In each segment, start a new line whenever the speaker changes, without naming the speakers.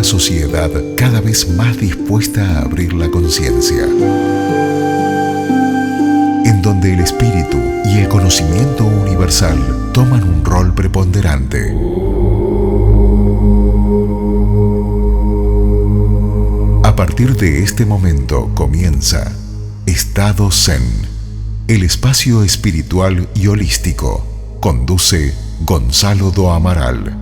una sociedad cada vez más dispuesta a abrir la conciencia, en donde el espíritu y el conocimiento universal toman un rol preponderante. A partir de este momento comienza Estado Zen, el espacio espiritual y holístico. Conduce Gonzalo do Amaral.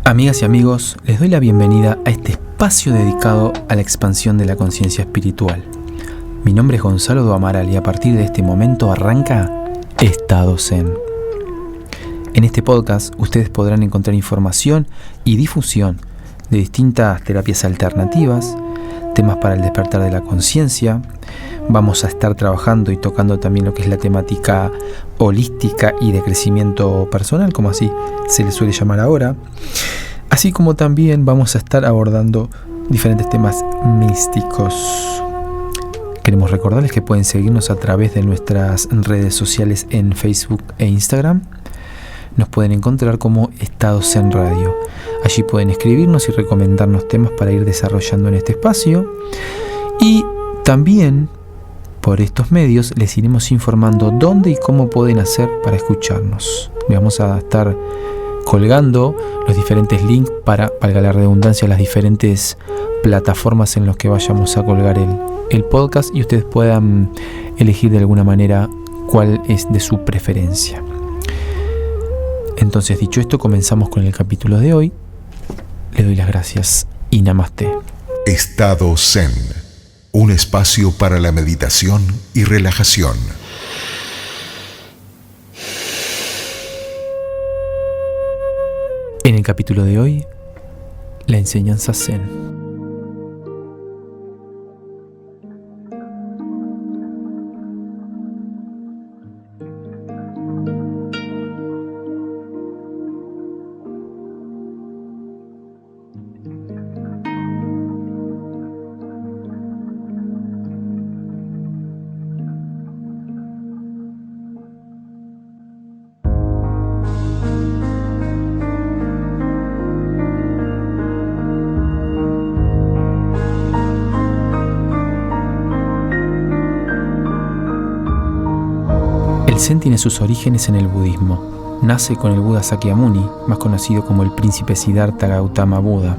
Amigas y amigos, les doy la bienvenida a este espacio dedicado a la expansión de la conciencia espiritual. Mi nombre es Gonzalo do Amaral y a partir de este momento arranca Estado Zen. En este podcast ustedes podrán encontrar información y difusión de distintas terapias alternativas, temas para el despertar de la conciencia. Vamos a estar trabajando y tocando también lo que es la temática holística y de crecimiento personal, como así se le suele llamar ahora. Así como también vamos a estar abordando diferentes temas místicos. Queremos recordarles que pueden seguirnos a través de nuestras redes sociales en Facebook e Instagram. Nos pueden encontrar como Estado Zen Radio. Allí pueden escribirnos y recomendarnos temas para ir desarrollando en este espacio. Y también por estos medios les iremos informando dónde y cómo pueden hacer para escucharnos. Les vamos a estar colgando los diferentes links para, valga la redundancia, las diferentes plataformas en las que vayamos a colgar el podcast y ustedes puedan elegir de alguna manera cuál es de su preferencia. Entonces, dicho esto, comenzamos con el capítulo de hoy. Le doy las gracias y namaste.
Estado Zen, un espacio para la meditación y relajación.
En el capítulo de hoy, la enseñanza Zen. El Zen tiene sus orígenes en el budismo. Nace con el Buda Sakyamuni, más conocido como el príncipe Siddhartha Gautama Buda,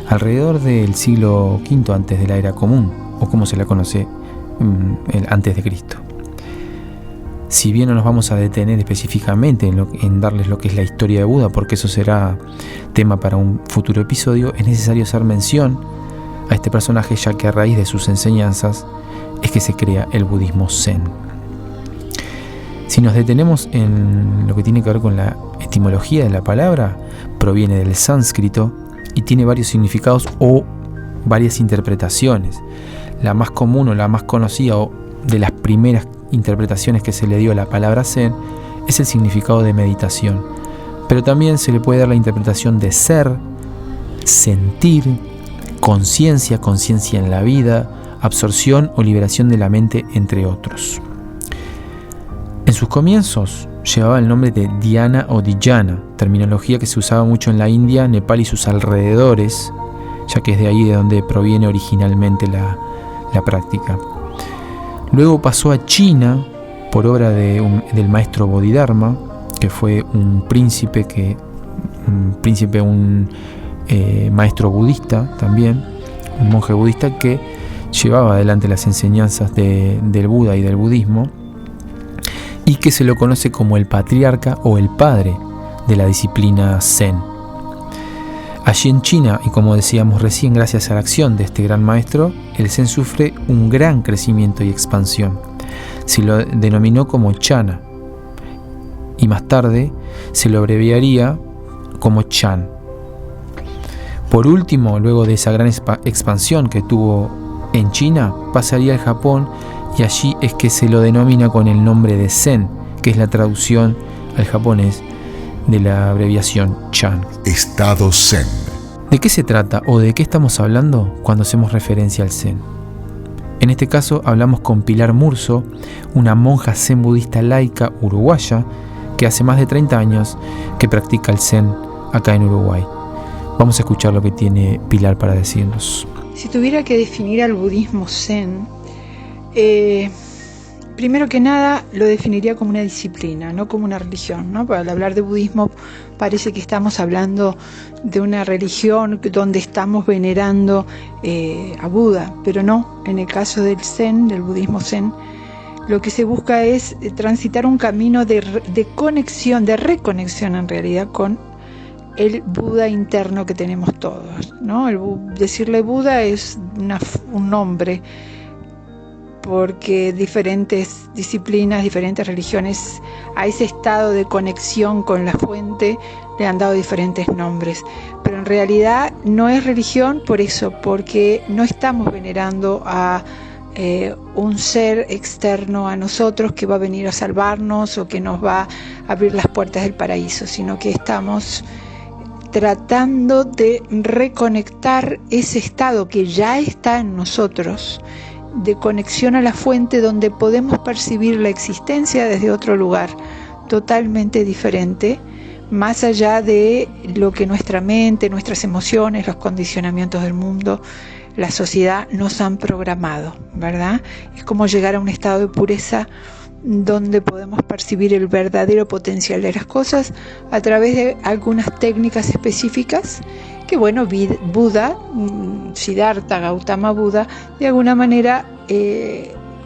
alrededor del siglo V antes de la era común, o como se la conoce, antes de Cristo. Si bien no nos vamos a detener específicamente en darles lo que es la historia de Buda, porque eso será tema para un futuro episodio, es necesario hacer mención a este personaje, ya que a raíz de sus enseñanzas es que se crea el budismo Zen. Si nos detenemos en lo que tiene que ver con la etimología de la palabra, proviene del sánscrito y tiene varios significados o varias interpretaciones. La más común o la más conocida o de las primeras interpretaciones que se le dio a la palabra Zen es el significado de meditación, pero también se le puede dar la interpretación de ser, sentir, conciencia en la vida, absorción o liberación de la mente, entre otros. En sus comienzos llevaba el nombre de dhyana o dhyana, terminología que se usaba mucho en la India, Nepal y sus alrededores, ya que es de ahí de donde proviene originalmente la práctica. Luego pasó a China por obra del maestro Bodhidharma, que fue un maestro budista también, un monje budista que llevaba adelante las enseñanzas del Buda y del budismo, y que se lo conoce como el patriarca o el padre de la disciplina Zen. Allí en China, y como decíamos recién, gracias a la acción de este gran maestro, el Zen sufre un gran crecimiento y expansión. Se lo denominó como Chana, y más tarde se lo abreviaría como Chan. Por último, luego de esa gran expansión que tuvo en China pasaría al Japón, y allí es que se lo denomina con el nombre de Zen, que es la traducción al japonés de la abreviación Chan.
Estado Zen.
¿De qué se trata o de qué estamos hablando cuando hacemos referencia al Zen? En este caso hablamos con Pilar Murso, una monja zen budista laica uruguaya que hace más de 30 años que practica el Zen acá en Uruguay. Vamos a escuchar lo que tiene Pilar para decirnos.
Si tuviera que definir al budismo Zen, primero que nada lo definiría como una disciplina, no como una religión, ¿no? Al hablar de budismo parece que estamos hablando de una religión donde estamos venerando a Buda, pero no. En el caso del Zen, del budismo Zen, lo que se busca es transitar un camino de conexión, de reconexión en realidad con el Buda interno que tenemos todos, ¿no? Decirle Buda es un nombre, porque diferentes disciplinas, diferentes religiones, a ese estado de conexión con la fuente le han dado diferentes nombres. Pero en realidad no es religión por eso, porque no estamos venerando a un ser externo a nosotros que va a venir a salvarnos o que nos va a abrir las puertas del paraíso, sino que estamos tratando de reconectar ese estado que ya está en nosotros, de conexión a la fuente, donde podemos percibir la existencia desde otro lugar totalmente diferente, más allá de lo que nuestra mente, nuestras emociones, los condicionamientos del mundo, la sociedad nos han programado, ¿verdad? Es como llegar a un estado de pureza donde podemos percibir el verdadero potencial de las cosas a través de algunas técnicas específicas que, bueno, Buda, Siddhartha Gautama Buda, de alguna manera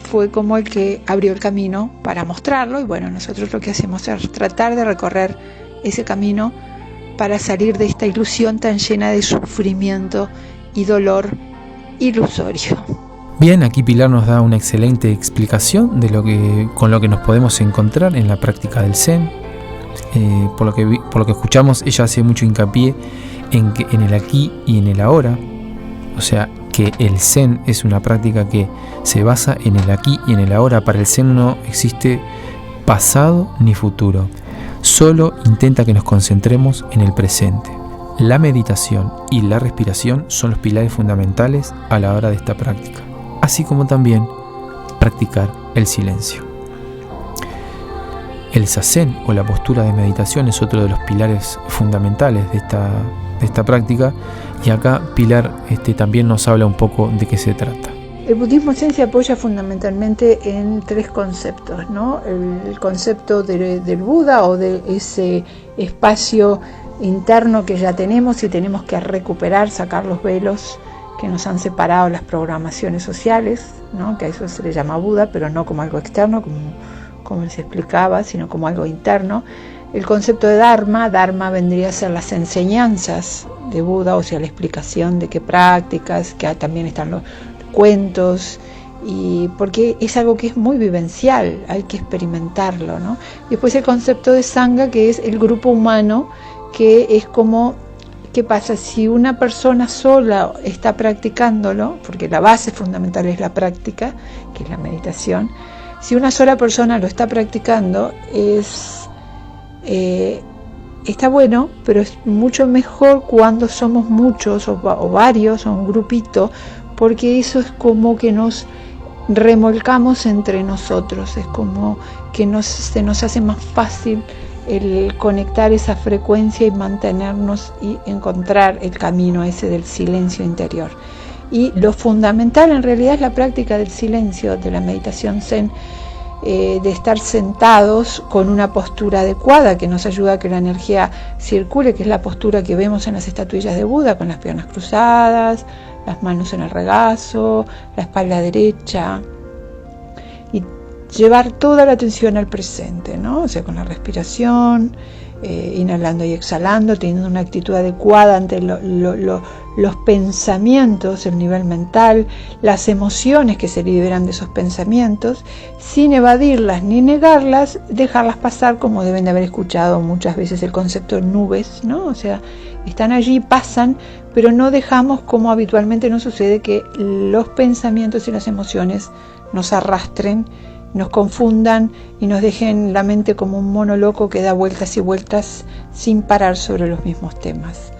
fue como el que abrió el camino para mostrarlo, y bueno, nosotros lo que hacemos es tratar de recorrer ese camino para salir de esta ilusión tan llena de sufrimiento y dolor ilusorio.
Bien, aquí Pilar nos da una excelente explicación de con lo que nos podemos encontrar en la práctica del Zen. Por lo que escuchamos, ella hace mucho hincapié en el aquí y en el ahora, o sea que el Zen es una práctica que se basa en el aquí y en el ahora. Para el Zen no existe pasado ni futuro, solo intenta que nos concentremos en el presente. La meditación y la respiración son los pilares fundamentales a la hora de esta práctica, así como también practicar el silencio. El zazen o la postura de meditación es otro de los pilares fundamentales de esta práctica, y acá Pilar también nos habla un poco de qué se trata.
El budismo Zen se apoya fundamentalmente en tres conceptos, ¿no? El concepto del Buda, o de ese espacio interno que ya tenemos y tenemos que recuperar, sacar los velos que nos han separado las programaciones sociales, ¿no? Que a eso se le llama Buda, pero no como algo externo, como se explicaba, sino como algo interno. El concepto de Dharma vendría a ser las enseñanzas de Buda, o sea, la explicación de qué prácticas, que también están los cuentos, y porque es algo que es muy vivencial, hay que experimentarlo, ¿no? Después el concepto de Sangha, que es el grupo humano, que es como, ¿qué pasa? Si una persona sola está practicándolo, porque la base fundamental es la práctica, que es la meditación, si una sola persona lo está practicando, está bueno, pero es mucho mejor cuando somos muchos o varios, o un grupito, porque eso es como que nos remolcamos entre nosotros, es como que se nos hace más fácil el conectar esa frecuencia y mantenernos y encontrar el camino ese del silencio interior. Y lo fundamental en realidad es la práctica del silencio, de la meditación Zen, de estar sentados con una postura adecuada que nos ayuda a que la energía circule, que es la postura que vemos en las estatuillas de Buda, con las piernas cruzadas, las manos en el regazo, la espalda derecha, y llevar toda la atención al presente, ¿no? O sea, con la respiración, inhalando y exhalando, teniendo una actitud adecuada ante los pensamientos, el nivel mental, las emociones que se liberan de esos pensamientos, sin evadirlas ni negarlas, dejarlas pasar, como deben de haber escuchado muchas veces el concepto de nubes, ¿no? O sea, están allí, pasan, pero no dejamos, como habitualmente nos sucede, que los pensamientos y las emociones nos arrastren, nos confundan y nos dejen la mente como un mono loco que da vueltas y vueltas sin parar sobre los mismos temas.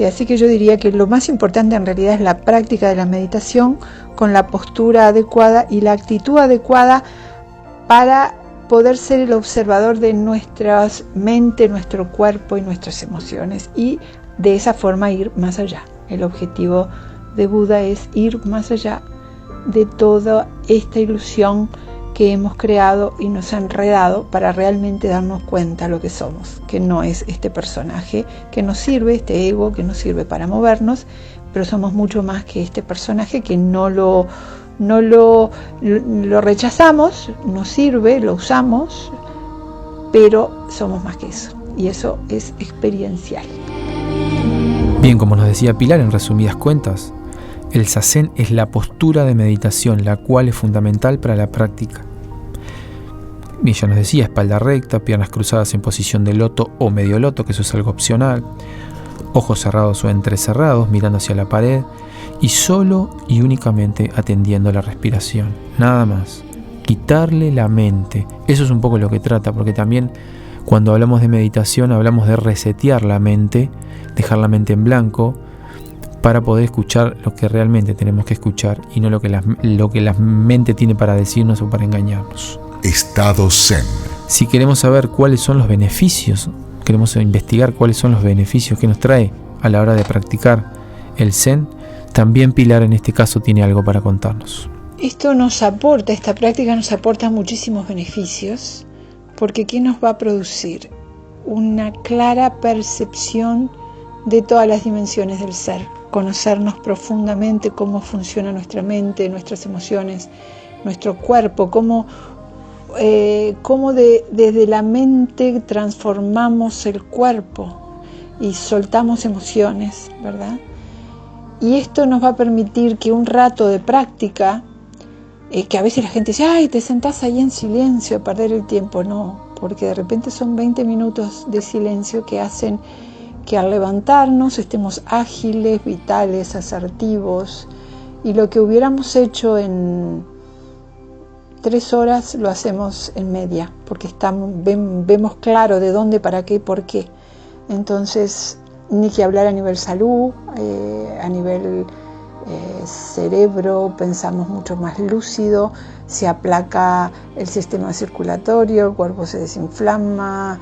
Así que yo diría que lo más importante en realidad es la práctica de la meditación con la postura adecuada y la actitud adecuada para poder ser el observador de nuestra mente, nuestro cuerpo y nuestras emociones, y de esa forma ir más allá. El objetivo de Buda es ir más allá de toda esta ilusión que hemos creado y nos ha enredado, para realmente darnos cuenta de lo que somos, que no es este personaje que nos sirve, este ego que nos sirve para movernos, pero somos mucho más que este personaje que no lo rechazamos, nos sirve, lo usamos, pero somos más que eso, y eso es experiencial.
Bien, como nos decía Pilar, en resumidas cuentas, el zazen es la postura de meditación, la cual es fundamental para la práctica. Y ella nos decía, espalda recta, piernas cruzadas en posición de loto o medio loto, que eso es algo opcional, ojos cerrados o entrecerrados, mirando hacia la pared, y solo y únicamente atendiendo la respiración, nada más. Quitarle la mente, eso es un poco lo que trata, porque también cuando hablamos de meditación hablamos de resetear la mente, dejar la mente en blanco, para poder escuchar lo que realmente tenemos que escuchar y no lo que la mente tiene para decirnos o para engañarnos.
Estado Zen.
Si queremos saber cuáles son los beneficios, queremos investigar cuáles son los beneficios que nos trae a la hora de practicar el Zen, también Pilar en este caso tiene algo para contarnos.
Esta práctica nos aporta muchísimos beneficios, porque ¿qué nos va a producir? Una clara percepción de todas las dimensiones del ser, conocernos profundamente cómo funciona nuestra mente, nuestras emociones, nuestro cuerpo, cómo desde la mente transformamos el cuerpo y soltamos emociones, ¿verdad? Y esto nos va a permitir que un rato de práctica, que a veces la gente dice, ay, te sentás ahí en silencio a perder el tiempo. No, porque de repente son 20 minutos de silencio que hacen que al levantarnos estemos ágiles, vitales, asertivos, y lo que hubiéramos hecho en 3 horas lo hacemos en media, porque vemos claro de dónde, para qué, por qué. Entonces, ni que hablar a nivel salud, a nivel cerebro, pensamos mucho más lúcido, se aplaca el sistema circulatorio, el cuerpo se desinflama,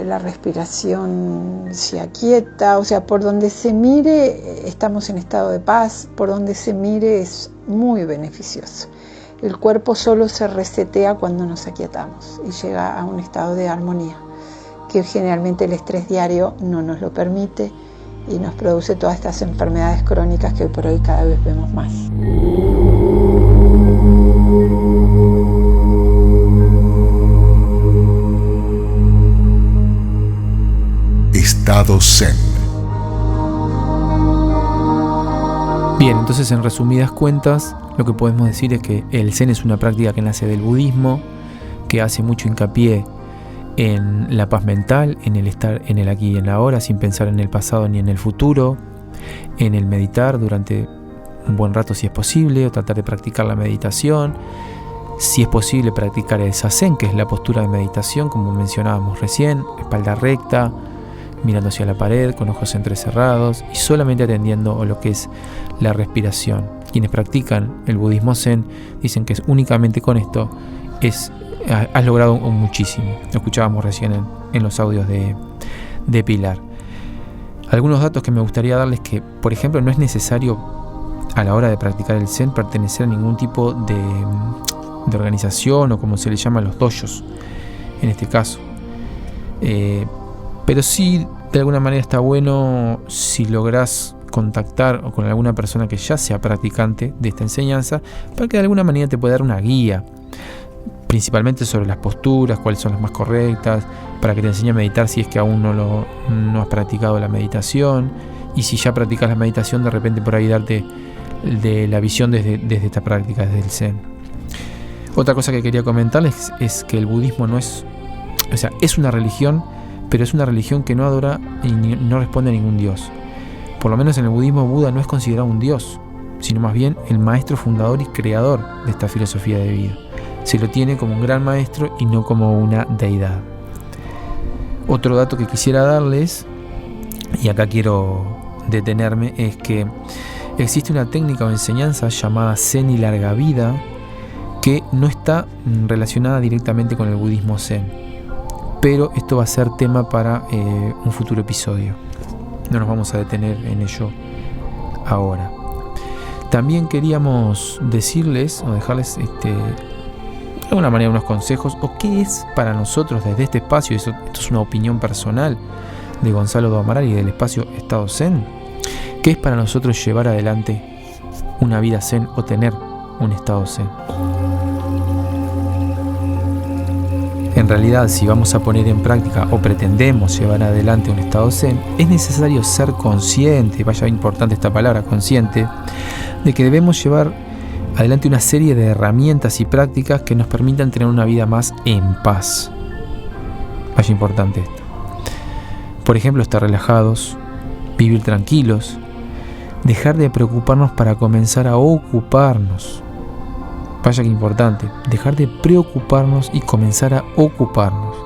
la respiración se aquieta, o sea, por donde se mire estamos en estado de paz, por donde se mire es muy beneficioso. El cuerpo solo se resetea cuando nos aquietamos y llega a un estado de armonía, que generalmente el estrés diario no nos lo permite y nos produce todas estas enfermedades crónicas que hoy por hoy cada vez vemos más.
Estado Zen.
Bien, entonces en resumidas cuentas, lo que podemos decir es que el Zen es una práctica que nace del budismo, que hace mucho hincapié en la paz mental, en el estar en el aquí y en el ahora, sin pensar en el pasado ni en el futuro, en el meditar durante un buen rato si es posible, o tratar de practicar la meditación, si es posible practicar el zazen, que es la postura de meditación, como mencionábamos recién, espalda recta, mirando hacia la pared, con ojos entrecerrados y solamente atendiendo a lo que es la respiración. Quienes practican el budismo zen dicen que únicamente con esto has logrado muchísimo. Lo escuchábamos recién en los audios de Pilar. Algunos datos que me gustaría darles que, por ejemplo, no es necesario a la hora de practicar el zen pertenecer a ningún tipo de organización o como se le llama los dojos en este caso. Pero sí, de alguna manera está bueno si lográs contactar con alguna persona que ya sea practicante de esta enseñanza, para que de alguna manera te pueda dar una guía, principalmente sobre las posturas, cuáles son las más correctas, para que te enseñe a meditar si es que aún no has practicado la meditación, y si ya practicas la meditación, de repente por ahí darte de la visión desde esta práctica, desde el Zen. Otra cosa que quería comentarles es que el budismo es una religión, pero es una religión que no adora y no responde a ningún dios. Por lo menos en el budismo, Buda no es considerado un dios, sino más bien el maestro fundador y creador de esta filosofía de vida. Se lo tiene como un gran maestro y no como una deidad. Otro dato que quisiera darles, y acá quiero detenerme, es que existe una técnica o enseñanza llamada Zen y larga vida que no está relacionada directamente con el budismo Zen, pero esto va a ser tema para un futuro episodio. No nos vamos a detener en ello ahora. También queríamos decirles o dejarles de alguna manera unos consejos, o qué es para nosotros desde este espacio, esto es una opinión personal de Gonzalo do Amaral y del espacio Estado Zen, qué es para nosotros llevar adelante una vida Zen o tener un estado Zen. En realidad, si vamos a poner en práctica o pretendemos llevar adelante un estado Zen, es necesario ser consciente, vaya importante esta palabra, consciente, de que debemos llevar adelante una serie de herramientas y prácticas que nos permitan tener una vida más en paz. Vaya importante esto. Por ejemplo, estar relajados, vivir tranquilos, dejar de preocuparnos para comenzar a ocuparnos. Vaya que importante, dejar de preocuparnos y comenzar a ocuparnos.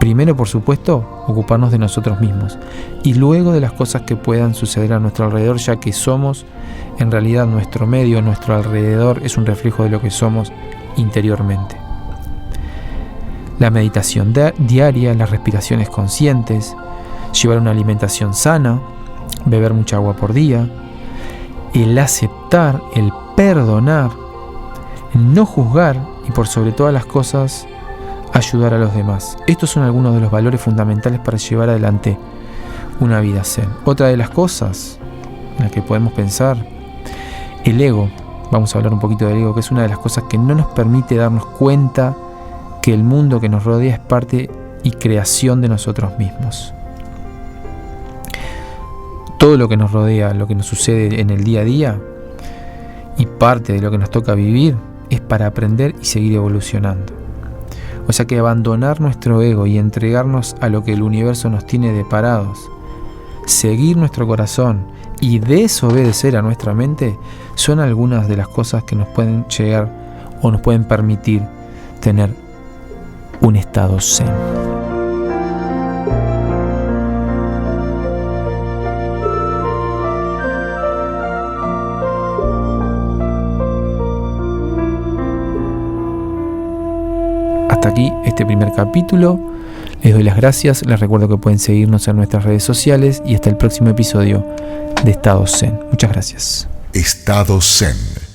Primero, por supuesto, ocuparnos de nosotros mismos y luego de las cosas que puedan suceder a nuestro alrededor, ya que somos, en realidad, nuestro medio, nuestro alrededor es un reflejo de lo que somos interiormente. La meditación diaria, las respiraciones conscientes, llevar una alimentación sana, beber mucha agua por día, el aceptar, el perdonar, no juzgar y por sobre todas las cosas ayudar a los demás. Estos son algunos de los valores fundamentales para llevar adelante una vida Zen. Otra de las cosas en las que podemos pensar, el ego. Vamos a hablar un poquito del ego, que es una de las cosas que no nos permite darnos cuenta que el mundo que nos rodea es parte y creación de nosotros mismos. Todo lo que nos rodea, lo que nos sucede en el día a día y parte de lo que nos toca vivir es para aprender y seguir evolucionando. O sea que abandonar nuestro ego y entregarnos a lo que el universo nos tiene deparados, seguir nuestro corazón y desobedecer a nuestra mente son algunas de las cosas que nos pueden llegar o nos pueden permitir tener un estado Zen. Hasta aquí este primer capítulo. Les doy las gracias. Les recuerdo que pueden seguirnos en nuestras redes sociales y hasta el próximo episodio de Estado Zen. Muchas gracias.
Estado Zen.